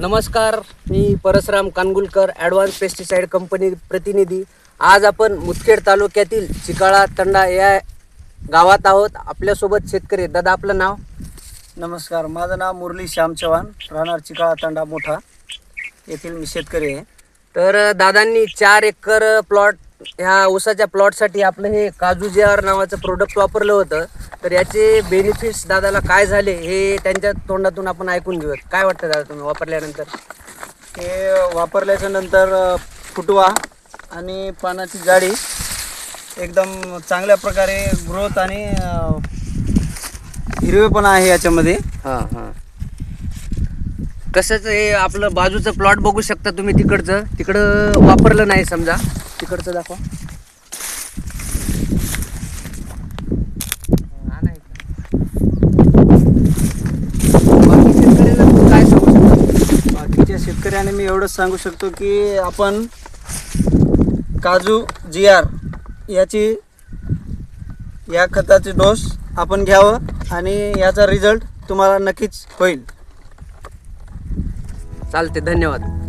नमस्कार, मी Parasram कानगुलकर, advance pesticide company प्रतिनिधी. आज आपण मुदखेड तालुक्यातील चिकाळा तंडा या गावात आहोत. आपल्यासोबत शेतकरी. दादा, आपलं नाव? नमस्कार, माझं नाव मुरली श्याम चव्हाण, राहणार चिकाळा तांडा मोठा येथील मी शेतकरी आहे. तर दादांनी 4 एकर प्लॉट, ह्या ऊसाच्या प्लॉटसाठी आपलं हे काजू जेआर नावाचं प्रोडक्ट वापरलं होतं. तर याचे बेनिफिट्स दादाला काय झाले हे त्यांच्या तोंडातून आपण ऐकून घेऊयात. काय वाटतं दादा तुम्ही वापरल्यानंतर? हे वापरल्याच्या नंतर फुटवा आणि पानाची जाडी एकदम चांगल्या प्रकारे ग्रोथ आणि हिरवेपणा आहे याच्यामध्ये. कसंच हे आपलं बाजूचं प्लॉट बघू शकता तुम्ही. तिकडं वापरलं नाही, समजा तिकडचं दाखवा. काय सांगू शकता? बाकीच्या शेतकऱ्याने मी एवढंच सांगू शकतो की आपण काजू GR या खताचे डोस आपण घ्यावं आणि याचा रिझल्ट तुम्हाला नक्कीच होईल. चालते, धन्यवाद.